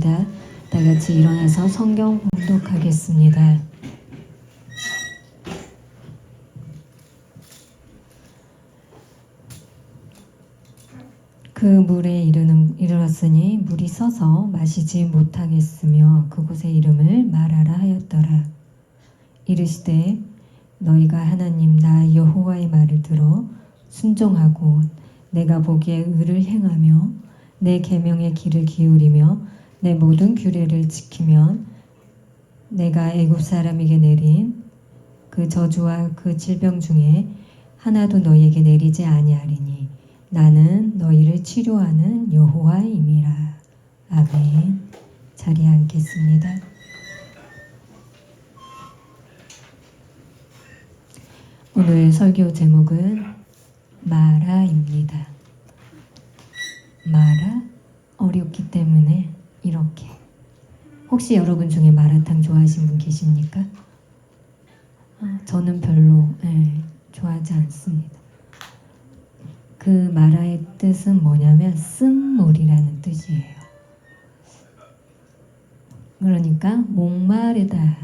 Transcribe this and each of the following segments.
하겠습니다. 다 같이 일어나서 성경 봉독하겠습니다. 그 물에 이르렀으니 물이 서서 마시지 못하겠으며 그곳의 이름을 마라라 하였더라. 이르시되 너희가 하나님 나 여호와의 말을 들어 순종하고 내가 보기에 의를 행하며 내 계명의 귀를 기울이며 내 모든 규례를 지키면 내가 애굽 사람에게 내린 그 저주와 그 질병 중에 하나도 너희에게 내리지 아니하리니 나는 너희를 치료하는 여호와임이라. 아멘. 자리에 앉겠습니다. 오늘 설교 제목은 마라입니다. 마라? 어렵기 때문에 이렇게. 혹시 여러분 중에 마라탕 좋아하시는 분 계십니까? 저는 별로 좋아하지 않습니다. 그 마라의 뜻은 뭐냐면 쓴물이라는 뜻이에요. 그러니까 목마르다.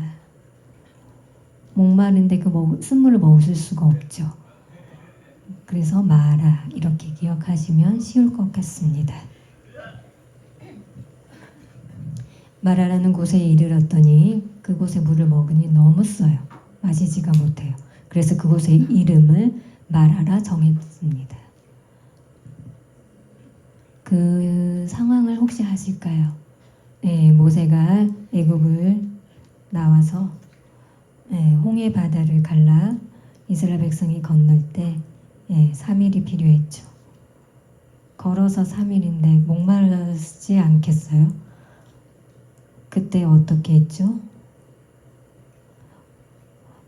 목마른데 그 쓴물을 먹을 수가 없죠. 그래서 마라 이렇게 기억하시면 쉬울 것 같습니다. 마라라는 곳에 이르렀더니 그곳에 물을 먹으니 너무 써요. 마시지가 못해요. 그래서 그곳의 이름을 마라라 정했습니다. 그 상황을 혹시 아실까요? 모세가 애굽을 나와서 홍해 바다를 갈라 이스라엘 백성이 건널 때 3일이 필요했죠. 걸어서 3일인데 목마르지 않겠어요? 그때 어떻게 했죠?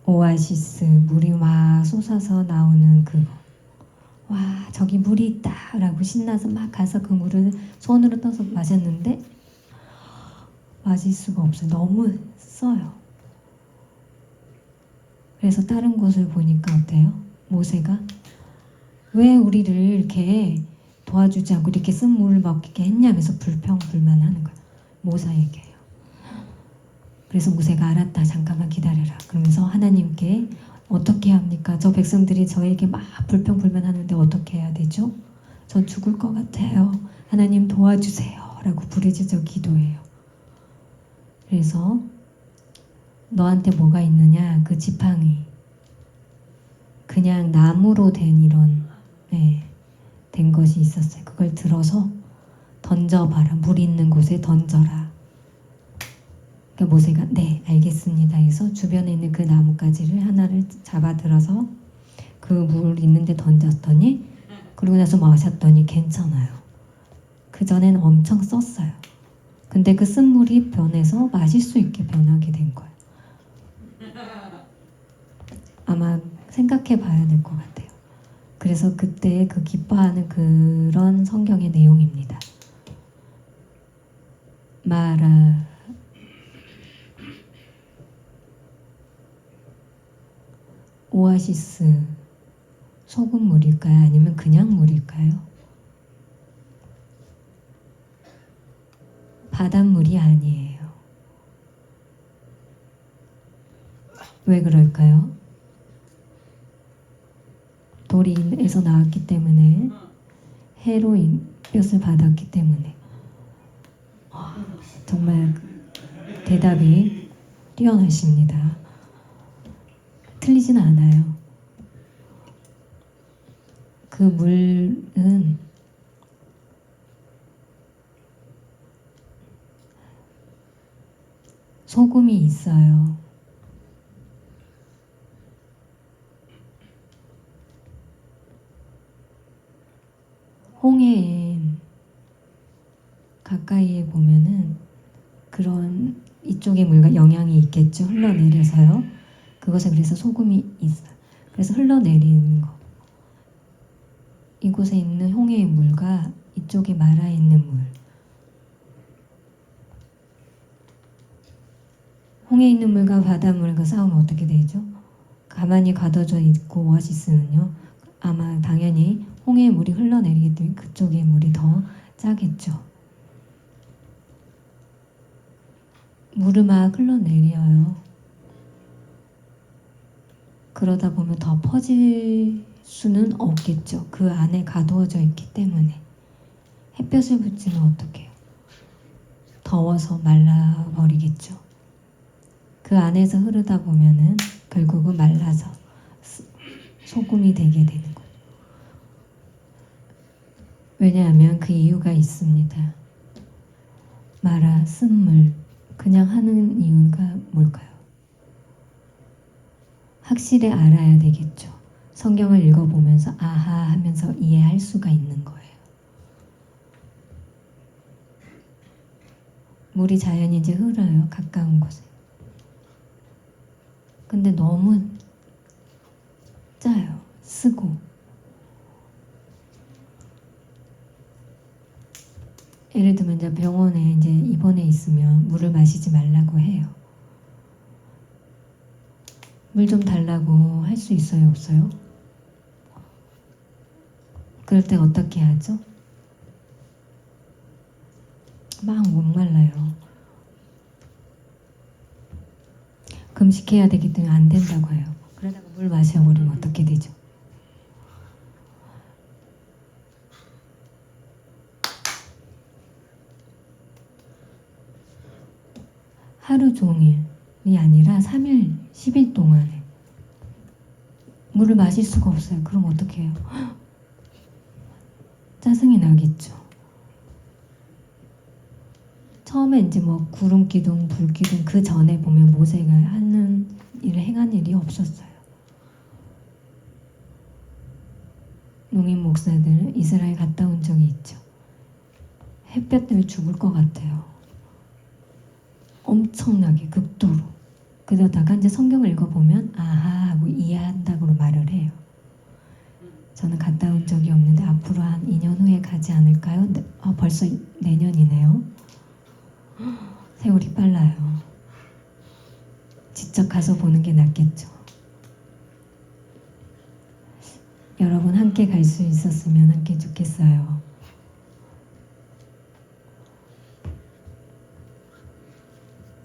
오아시스, 물이 막 쏟아서 나오는 그거. 와, 저기 물이 있다 라고 신나서 막 가서 그 물을 손으로 떠서 마셨는데 마실 수가 없어요. 너무 써요. 그래서 다른 곳을 보니까 어때요? 모세가 왜 우리를 이렇게 도와주지 않고 이렇게 쓴 물을 먹게 했냐면서 불평불만하는 거예요. 모세에게요. 그래서 모세가 알았다. 잠깐만 기다려라. 그러면서 하나님께 어떻게 합니까? 저 백성들이 저에게 막 불평불만하는데 어떻게 해야 되죠? 전 죽을 것 같아요. 하나님 도와주세요. 라고 부르짖어 기도해요. 그래서 너한테 뭐가 있느냐? 그 지팡이. 그냥 나무로 된 이런 된 것이 있었어요. 그걸 들어서 던져봐라. 물 있는 곳에 던져라. 그러니까 모세가 네 알겠습니다 해서 주변에 있는 그 나뭇가지를 하나를 잡아 들어서 그 물 있는데 던졌더니 그러고 나서 마셨더니 괜찮아요. 그전엔 엄청 썼어요. 근데 그 쓴 물이 변해서 마실 수 있게 변하게 된 거예요. 아마 생각해 봐야 될 것 같아요. 그래서 그때 그 기뻐하는 그런 성경의 내용입니다. 마라 오아시스 소금물일까요? 아니면 그냥 물일까요? 바닷물이 아니에요. 왜 그럴까요? 돌에서 나왔기 때문에 해로 엿을 받았기 때문에 정말 대답이 뛰어나십니다. 틀리진 않아요. 그 물은 소금이 있어요. 홍해에 가까이에 보면은 그런 이쪽의 물과 영향이 있겠죠. 흘러내려서요. 그것에 그래서 소금이 있어요. 그래서 흘러내리는 거. 이곳에 있는 홍해의 물과 이쪽에 말아 있는 물. 홍해에 있는 물과 바닷물과 싸우면 어떻게 되죠? 가만히 가둬져 있고 오아시스는요. 아마 당연히 홍해의 물이 흘러내리기 때문에 그쪽의 물이 더 짜겠죠. 물을 막 흘러내려요. 그러다 보면 더 퍼질 수는 없겠죠. 그 안에 가두어져 있기 때문에. 햇볕을 붙이면 어떡해요? 더워서 말라버리겠죠. 그 안에서 흐르다 보면은 결국은 말라서 소금이 되게 되는 거예요. 왜냐하면 그 이유가 있습니다. 말아 쓴물 그냥 하는 이유가 뭘까요? 확실히 알아야 되겠죠. 성경을 읽어보면서 아하 하면서 이해할 수가 있는 거예요. 물이 자연히 이제 흘러요. 가까운 곳에. 근데 너무 짜요. 쓰고. 예를 들면 이제 병원에 이제 입원해 있으면 물을 마시지 말라고 해요. 물 좀 달라고 할 수 있어요, 없어요? 그럴 때 어떻게 하죠? 막 목말라요. 금식해야 되기 때문에 안 된다고 해요. 그러다가 물 마셔버리면 어떻게 되죠? 하루 종일이 아니라 3일, 10일 동안에 물을 마실 수가 없어요. 그럼 어떻게 해요? 짜증이 나겠죠. 처음에 이제 뭐 구름기둥, 불기둥 그 전에 보면 모세가 하는 일을 행한 일이 없었어요. 농인 목사들 이스라엘 갔다 온 적이 있죠. 햇볕 때문에 죽을 것 같아요. 엄청나게 극도로. 그러다가 이제 성경을 읽어보면 아하 하고 이해한다고 말을 해요. 저는 갔다 온 적이 없는데 앞으로 한 2년 후에 가지 않을까요? 벌써 내년이네요. 세월이 빨라요. 직접 가서 보는 게 낫겠죠. 여러분 함께 갈 수 있었으면 함께 좋겠어요.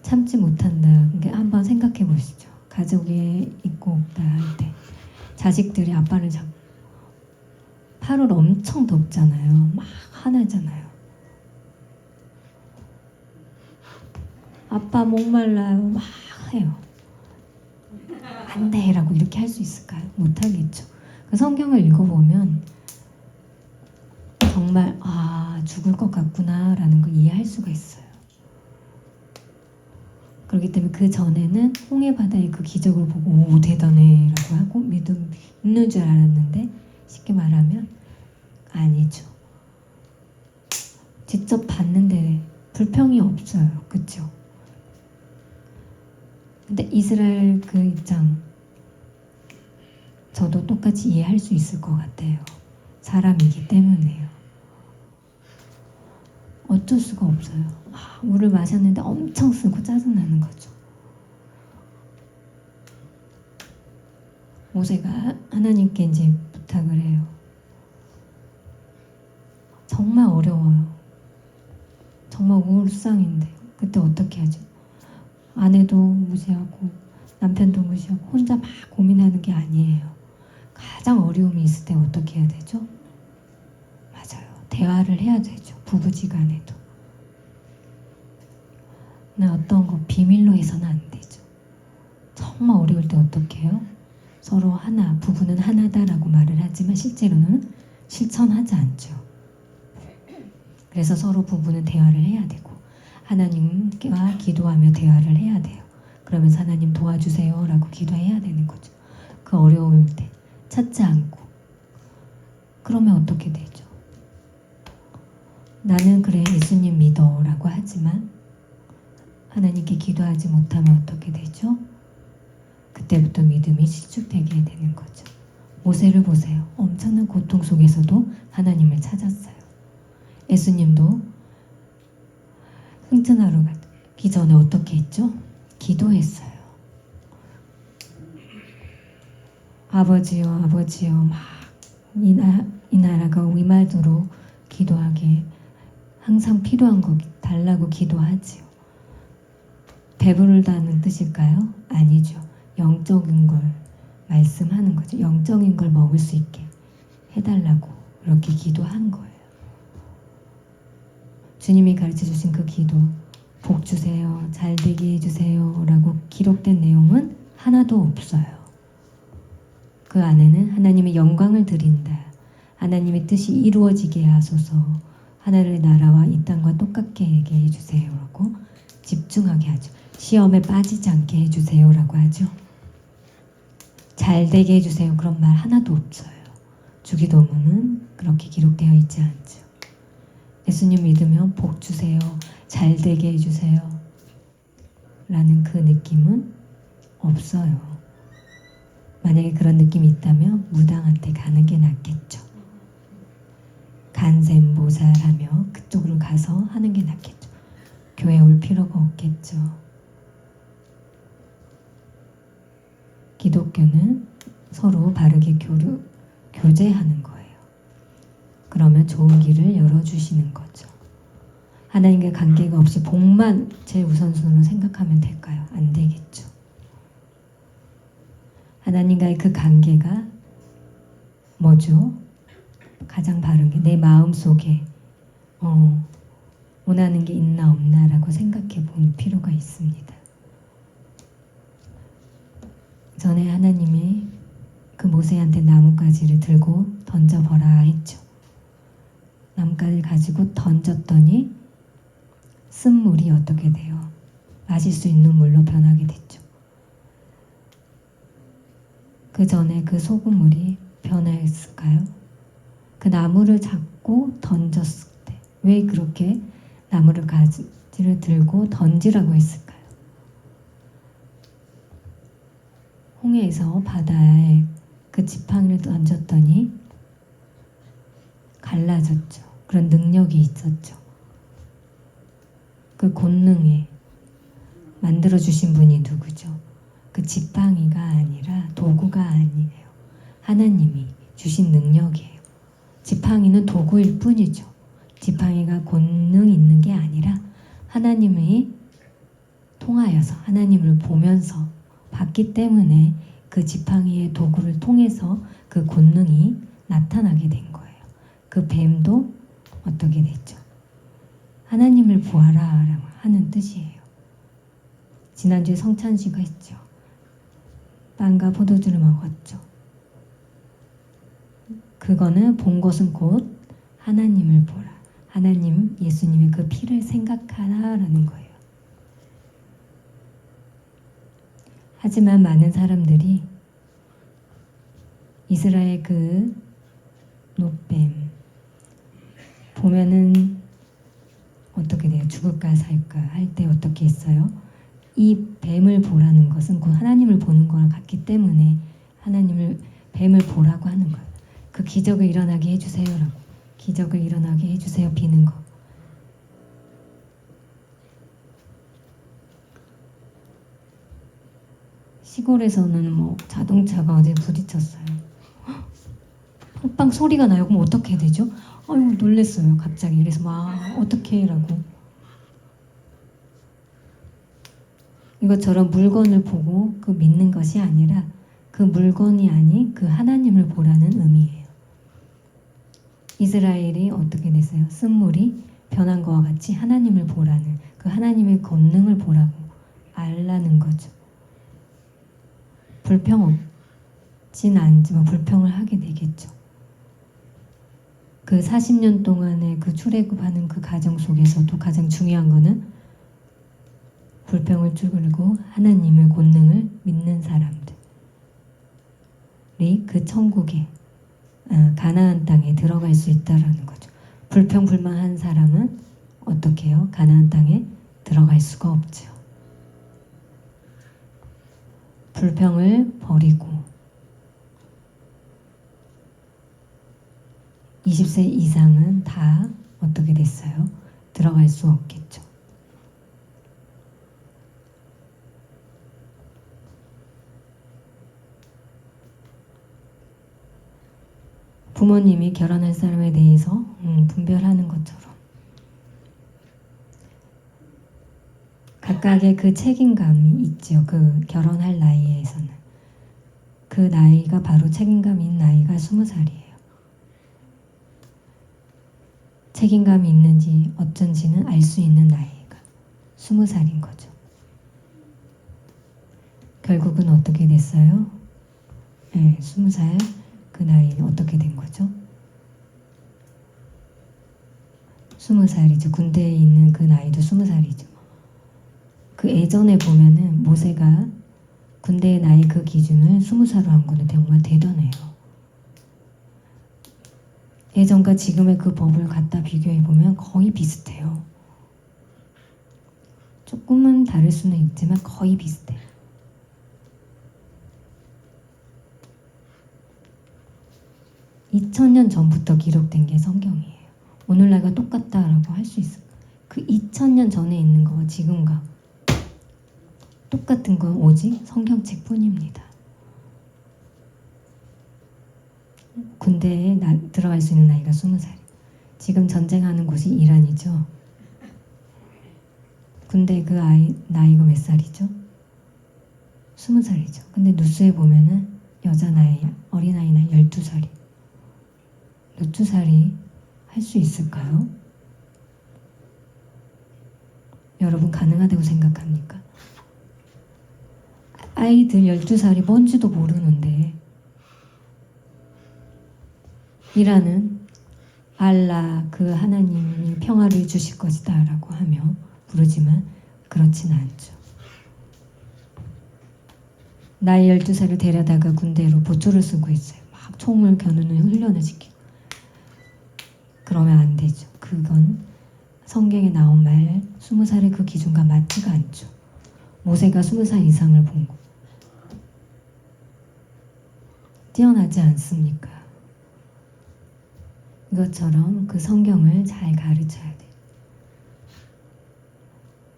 참지 못한다. 그러니까 한번 생각해 보시죠. 가족이 있고 없다 할 때 자식들이 아빠를 잡고 8월 엄청 덥잖아요. 막 화나잖아요. 아빠 목말라요. 막 해요. 안 돼 라고 이렇게 할 수 있을까요? 못하겠죠. 그 성경을 읽어보면 정말 죽을 것 같구나 라는 걸 이해할 수가 있어요. 그렇기 때문에 그 전에는 홍해바다의 그 기적을 보고 오 대단해 라고 하고 믿는 줄 알았는데 쉽게 말하면 아니죠. 직접 봤는데 불평이 없어요. 그렇죠? 근데 이스라엘 그 입장 저도 똑같이 이해할 수 있을 것 같아요. 사람이기 때문에요. 어쩔 수가 없어요. 물을 마셨는데 엄청 쓰고 짜증나는 거죠. 모세가 하나님께 이제 부탁을 해요. 정말 어려워요. 정말 우울상인데 그때 어떻게 하죠? 아내도 무시하고 남편도 무시하고 혼자 막 고민하는 게 아니에요. 가장 어려움이 있을 때 어떻게 해야 되죠? 맞아요. 대화를 해야 되죠. 부부지간에도. 근데 어떤 거 비밀로 해서는 안 되죠. 정말 어려울 때 어떻게 해요? 서로 하나, 부부는 하나다라고 말을 하지만 실제로는 실천하지 않죠. 그래서 서로 부부는 대화를 해야 되고 하나님과 기도하며 대화를 해야 돼요. 그러면서 하나님 도와주세요 라고 기도해야 되는 거죠. 그 어려울 때 찾지 않고 그러면 어떻게 되죠? 나는 그래 예수님 믿어 라고 하지만 하나님께 기도하지 못하면 어떻게 되죠? 그때부터 믿음이 실축되게 되는 거죠. 모세를 보세요. 엄청난 고통 속에서도 하나님을 찾았어요. 예수님도 승천하러 가기 전에 어떻게 했죠? 기도했어요. 아버지요 아버지요 막 이 나라가 위말도록 기도하게 항상 필요한 거 달라고 기도하지요. 배부르다는 뜻일까요? 아니죠. 영적인 걸 말씀하는 거죠. 영적인 걸 먹을 수 있게 해달라고 그렇게 기도한 거예요. 주님이 가르쳐 주신 그 기도, 복 주세요, 잘 되게 해주세요 라고 기록된 내용은 하나도 없어요. 그 안에는 하나님의 영광을 드린다, 하나님의 뜻이 이루어지게 하소서, 하늘의 나라와 이 땅과 똑같게 하게 해주세요 라고 집중하게 하죠. 시험에 빠지지 않게 해주세요 라고 하죠. 잘 되게 해주세요 그런 말 하나도 없어요. 주기도문은 그렇게 기록되어 있지 않죠. 예수님 믿으면 복 주세요, 잘 되게 해주세요 라는 그 느낌은 없어요. 만약에 그런 느낌이 있다면 무당한테 가는 게 낫겠죠. 간샘 모살하며 그쪽으로 가서 하는 게 낫겠죠. 교회 올 필요가 없겠죠. 기독교는 서로 바르게 교제하는 거예요. 그러면 좋은 길을 열어주시는 거죠. 하나님과 관계가 없이 복만 제일 우선순위로 생각하면 될까요? 안 되겠죠. 하나님과의 그 관계가 뭐죠? 가장 바른 게 내 마음속에 원하는 게 있나 없나라고 생각해 볼 필요가 있습니다. 전에 하나님이 그 모세한테 나뭇가지를 들고 던져버라 했죠. 나뭇가지를 가지고 던졌더니 쓴물이 어떻게 돼요? 마실 수 있는 물로 변하게 됐죠. 그 전에 그 소금물이 변화했을까요? 그 나무를 잡고 던졌을 때 왜 그렇게 나무를 가지를 들고 던지라고 했을까요? 홍해에서 바다에 그 지팡이를 던졌더니 갈라졌죠. 그런 능력이 있었죠. 그 권능에 만들어주신 분이 누구죠? 그 지팡이가 아니라 도구가 아니에요. 하나님이 주신 능력이에요. 지팡이는 도구일 뿐이죠. 지팡이가 권능이 있는 게 아니라 하나님이 통하여서 하나님을 보면서 봤기 때문에 그 지팡이의 도구를 통해서 그 권능이 나타나게 된 거예요. 그 뱀도 어떻게 됐죠? 하나님을 보아라 라고 하는 뜻이에요. 지난주에 성찬식을 했죠. 빵과 포도주를 먹었죠. 그거는 본 것은 곧 하나님을 보라. 하나님, 예수님의 그 피를 생각하라라는 거예요. 하지만 많은 사람들이 이스라엘 그 노뱀 보면은 어떻게 돼요? 죽을까 살까 할 때 어떻게 했어요? 이 뱀을 보라는 것은 곧 하나님을 보는 거랑 같기 때문에 하나님을 뱀을 보라고 하는 거예요. 그 기적을 일어나게 해주세요라고. 기적을 일어나게 해주세요. 비는 거. 시골에서는 뭐 자동차가 어디 부딪혔어요. 빵빵 소리가 나요. 그럼 어떻게 해야 되죠? 아유 놀랬어요. 갑자기. 그래서 막 어떻게 해라고. 이것처럼 물건을 보고 그 믿는 것이 아니라 그 물건이 아닌 그 하나님을 보라는 의미예요. 이스라엘이 어떻게 됐어요? 쓴물이 변한 것과 같이 하나님을 보라는 그 하나님의 권능을 보라고 알라는 거죠. 불평 없진 않지만 불평을 하게 되겠죠. 그 40년 동안의 그 출애굽하는 그 과정 속에서도 가장 중요한 거는 불평을 쭈그리고 하나님의 권능을 믿는 사람들이 그 천국에 가나안 땅에 들어갈 수 있다라는 거죠. 불평불만한 사람은 어떻게 해요? 가나안 땅에 들어갈 수가 없죠. 불평을 버리고 20세 이상은 다 어떻게 됐어요? 들어갈 수 없겠죠. 부모님이 결혼할 사람에 대해서 분별하는 것처럼 각각의 그 책임감이 있죠. 그 결혼할 나이에서는. 그 나이가 바로 책임감이 있는 나이가 20살이에요. 책임감이 있는지 어쩐지는 알 수 있는 나이가 20살인 거죠. 결국은 어떻게 됐어요? 네, 20살 그 나이는 어떻게 된 거죠? 20살이죠. 군대에 있는 그 나이도 20살이죠. 그 예전에 보면은 모세가 군대의 나이 그 기준을 20살로 한 거는 정말 대단해요. 예전과 지금의 그 법을 갖다 비교해 보면 거의 비슷해요. 조금은 다를 수는 있지만 거의 비슷해요. (2000년) 전부터 기록된 게 성경이에요. 오늘날과 똑같다라고 할 수 있어요. 그 2000년 전에 있는 거와 지금과 똑같은 건 오직 성경책 뿐입니다. 군대에 들어갈 수 있는 나이가 20살. 지금 전쟁하는 곳이 이란이죠. 군대 그 나이가 몇 살이죠? 20살이죠. 근데 뉴스에 보면은 여자 나이, 어린아이 나이 12살이. 12살이 할 수 있을까요? 여러분 가능하다고 생각합니까? 아이들 12살이 뭔지도 모르는데 이라는 알라 그 하나님이 평화를 주실 것이다 라고 하며 부르지만 그렇지는 않죠. 나이 12살을 데려다가 군대로 보초를 쓰고 있어요. 막 총을 겨누는 훈련을 시키고. 그러면 안 되죠. 그건 성경에 나온 말 20살의 그 기준과 맞지가 않죠. 모세가 20살 이상을 본 거. 뛰어나지 않습니까? 이것처럼 그 성경을 잘 가르쳐야 돼요.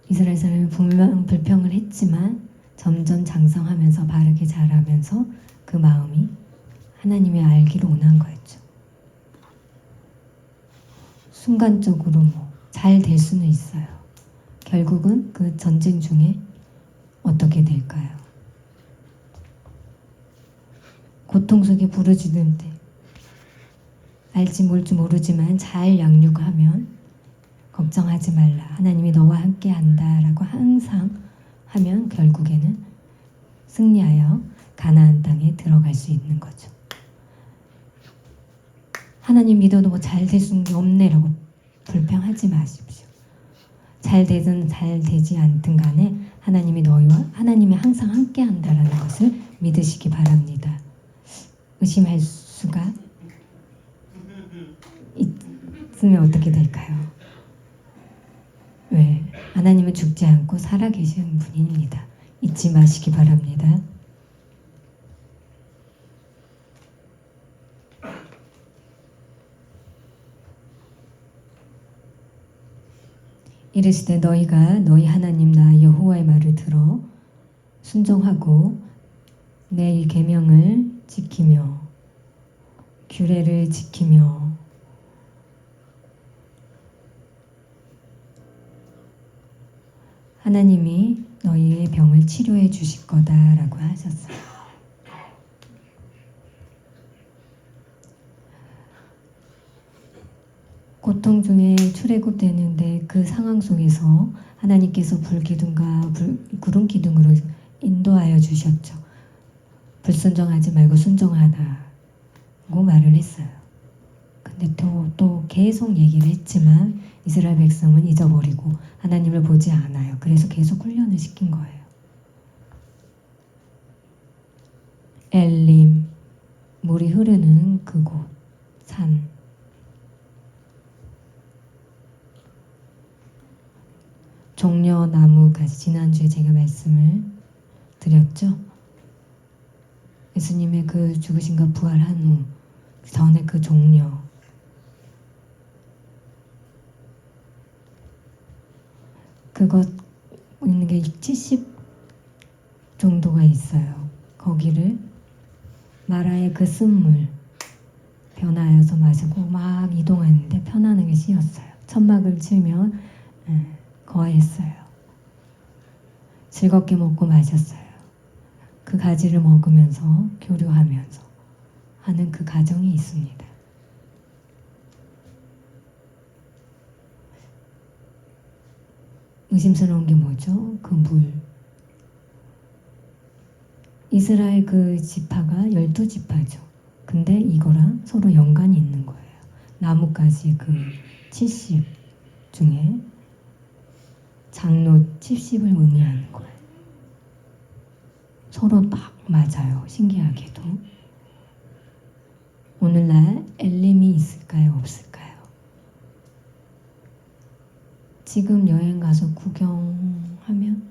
이스라엘 사람이 분명 불평을 했지만 점점 장성하면서 바르게 자라면서 그 마음이 하나님의 알기로 원한 거였죠. 순간적으로 잘 될 수는 있어요. 결국은 그 전쟁 중에 어떻게 될까요? 고통 속에 부르짖는데 알지 몰지 모르지만 잘 양육하면 걱정하지 말라. 하나님이 너와 함께 한다 라고 항상 하면 결국에는 승리하여 가나안 땅에 들어갈 수 있는 거죠. 하나님 믿어도 뭐 잘 될 수 없네 라고 불평하지 마십시오. 잘 되든 잘 되지 않든 간에 하나님이 항상 함께 한다라는 것을 믿으시기 바랍니다. 의심할 수가 있으면 어떻게 될까요? 왜? 하나님은 죽지 않고 살아계신 분입니다. 잊지 마시기 바랍니다. 이르시되 너희가 너희 하나님 나 여호와의 말을 들어 순종하고 내 계명을 지키며 규례를 지키며 하나님이 너희의 병을 치료해 주실 거다라고 하셨어요. 고통 중에 출애굽되는데 그 상황 속에서 하나님께서 불기둥과 구름 기둥으로 인도하여 주셨죠. 불순종하지 말고 순종하라고 말을 했어요. 근데 또 계속 얘기를 했지만 이스라엘 백성은 잊어버리고 하나님을 보지 않아요. 그래서 계속 훈련을 시킨 거예요. 엘림, 물이 흐르는 그곳, 산. 종려나무까지 지난주에 제가 말씀을 드렸죠. 예수님의 그 죽으심과 부활한 후 전에 그 종려 그것 있는 게 70 정도가 있어요. 거기를 마라의 그 쓴물 변하여서 마시고 막 이동하는데 편안하게 씌었어요. 천막을 치면 거했어요. 즐겁게 먹고 마셨어요. 그 가지를 먹으면서 교류하면서 하는 그 가정이 있습니다. 의심스러운 게 뭐죠? 그 물. 이스라엘 그 지파가 12지파죠. 근데 이거랑 서로 연관이 있는 거예요. 나뭇가지 그 70 중에 장로 70을 의미하는 거예요. 서로 딱 맞아요. 신기하게도. 오늘날 엘림이 있을까요? 없을까요? 지금 여행 가서 구경하면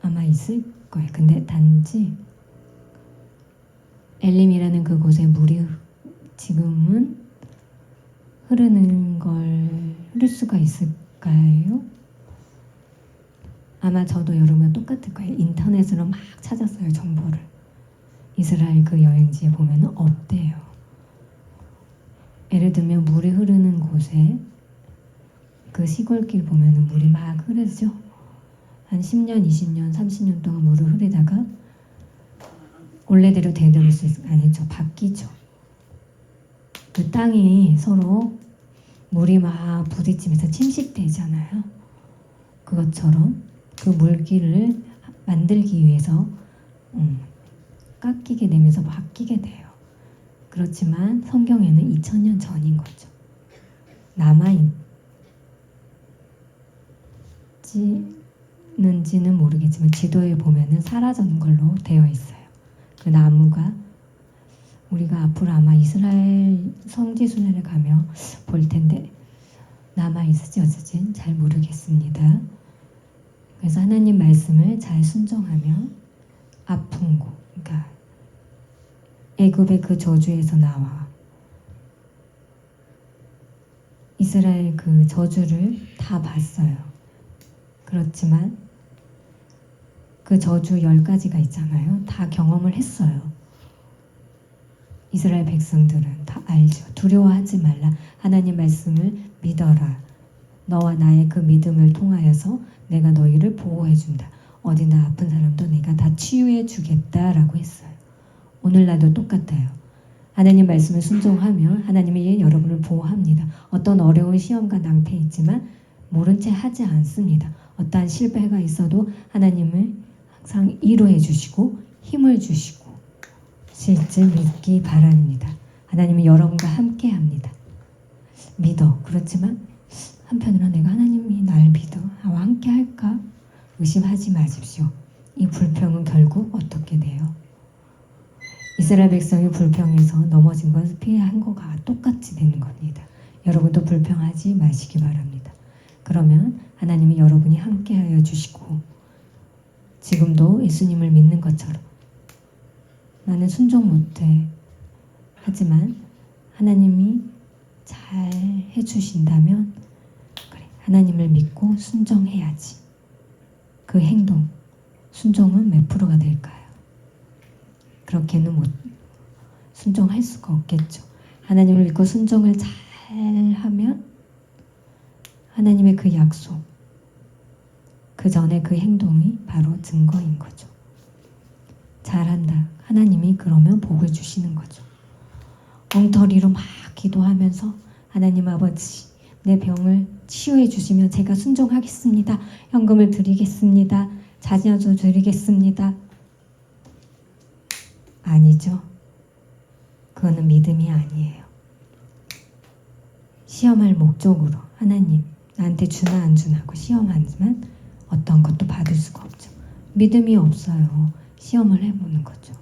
아마 있을 거예요. 근데 단지 엘림이라는 그곳에 물이 지금은 흐를 수가 있을까요? 아마 저도 여러분 똑같을 거예요. 인터넷으로 막 찾았어요. 정보를. 이스라엘 그 여행지에 보면 없대요. 예를 들면 물이 흐르는 곳에 그 시골길 보면 물이 막 흐르죠. 한 10년, 20년, 30년 동안 물을 흐르다가 원래대로 되돌릴 수 있을까? 아니죠. 바뀌죠. 그 땅이 서로 물이 막 부딪히면서 침식되잖아요. 그것처럼 그 물길을 만들기 위해서 깎이게 되면서 바뀌게 돼요. 그렇지만 성경에는 2000년 전인 거죠. 남아있는지는 모르겠지만 지도에 보면은 사라진 걸로 되어 있어요. 그 나무가 우리가 앞으로 아마 이스라엘 성지순례를 가면 볼 텐데 남아있을지 어쩔지 잘 모르겠습니다. 그래서 하나님 말씀을 잘 순종하면 아픈 곳, 그러니까 애굽의 그 저주에서 나와 이스라엘 그 저주를 다 봤어요. 그렇지만 그 저주 10가지가 있잖아요. 다 경험을 했어요. 이스라엘 백성들은 다 알죠. 두려워하지 말라. 하나님 말씀을 믿어라. 너와 나의 그 믿음을 통하여서 내가 너희를 보호해준다. 어디나 아픈 사람도 내가 다 치유해 주겠다라고 했어요. 오늘날도 똑같아요. 하나님 말씀을 순종하면 하나님이 여러분을 보호합니다. 어떤 어려운 시험과 낭패 있지만 모른 채 하지 않습니다. 어떠한 실패가 있어도 하나님을 항상 위로해 주시고 힘을 주시고 실제 믿기 바랍니다. 하나님은 여러분과 함께 합니다. 믿어. 그렇지만 한편으로 내가 하나님이 날 믿어. 나와 함께 할까? 의심하지 마십시오. 이 불평은 결국 어떻게 돼요? 이스라엘 백성이 불평해서 넘어진 것을 피한 것과 똑같이 되는 겁니다. 여러분도 불평하지 마시기 바랍니다. 그러면 하나님이 여러분이 함께하여 주시고 지금도 예수님을 믿는 것처럼 나는 순종 못해. 하지만 하나님이 잘 해주신다면 그래, 하나님을 믿고 순종해야지. 그 행동, 순종은 몇 프로가 될까요? 그렇게는 못 순종할 수가 없겠죠. 하나님을 믿고 순종을 잘 하면 하나님의 그 약속, 그 전에 그 행동이 바로 증거인 거죠. 잘한다. 하나님이 그러면 복을 주시는 거죠. 엉터리로 막 기도하면서 하나님 아버지 내 병을 치유해 주시면 제가 순종하겠습니다. 현금을 드리겠습니다. 자녀도 드리겠습니다. 아니죠. 그거는 믿음이 아니에요. 시험할 목적으로 하나님 나한테 주나 안 주나고 시험하지만 어떤 것도 받을 수가 없죠. 믿음이 없어요. 시험을 해보는 거죠.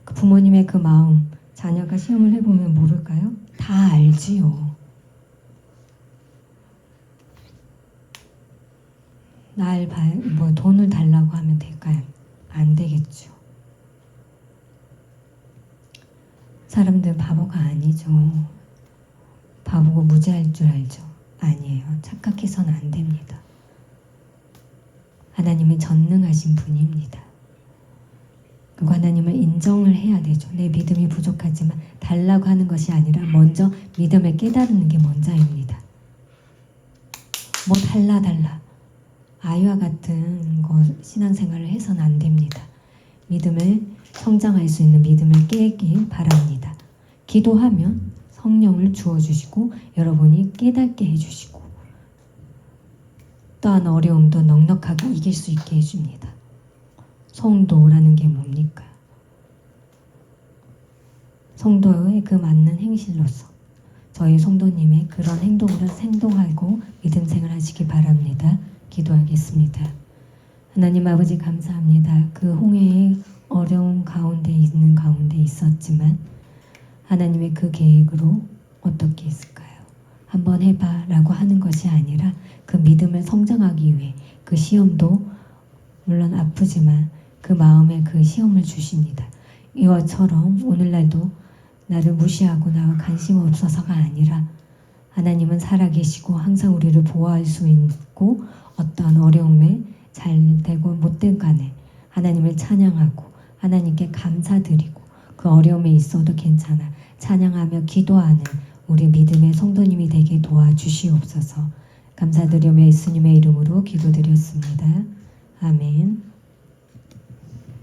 그 부모님의 그 마음, 자녀가 시험을 해보면 모를까요? 다 알지요. 뭐 돈을 달라고 하면 될까요? 안 되겠죠. 사람들 바보가 아니죠. 바보고 무지할 줄 알죠. 아니에요. 착각해서는 안 됩니다. 하나님은 전능하신 분입니다. 그리고 하나님을 인정을 해야 되죠. 내 믿음이 부족하지만 달라고 하는 것이 아니라 먼저 믿음을 깨달는 게 먼저입니다. 뭐 달라. 아이와 같은 거 신앙생활을 해서는 안 됩니다. 믿음을 성장할 수 있는 믿음을 깨길 바랍니다. 기도하면 성령을 주어주시고 여러분이 깨닫게 해주시고 또한 어려움도 넉넉하게 이길 수 있게 해줍니다. 성도라는 게 뭡니까? 성도의 그 맞는 행실로서 저희 성도님의 그런 행동으로 행동하고 믿음 생활하시기 바랍니다. 기도하겠습니다. 하나님 아버지 감사합니다. 그 홍해의 어려운 가운데 있는 가운데 있었지만 하나님의 그 계획으로 어떻게 했을까요? 한번 해봐 라고 하는 것이 아니라 그 믿음을 성장하기 위해 그 시험도 물론 아프지만 그 마음에 그 시험을 주십니다. 이것처럼 오늘날도 나를 무시하고 나와 관심 없어서가 아니라 하나님은 살아계시고 항상 우리를 보호할 수 있고 어떠한 어려움에 잘 되고 못된 간에 하나님을 찬양하고 하나님께 감사드리고 그 어려움에 있어도 괜찮아 찬양하며 기도하는 우리 믿음의 성도님이 되게 도와주시옵소서. 감사드리며 예수님의 이름으로 기도드렸습니다. 아멘.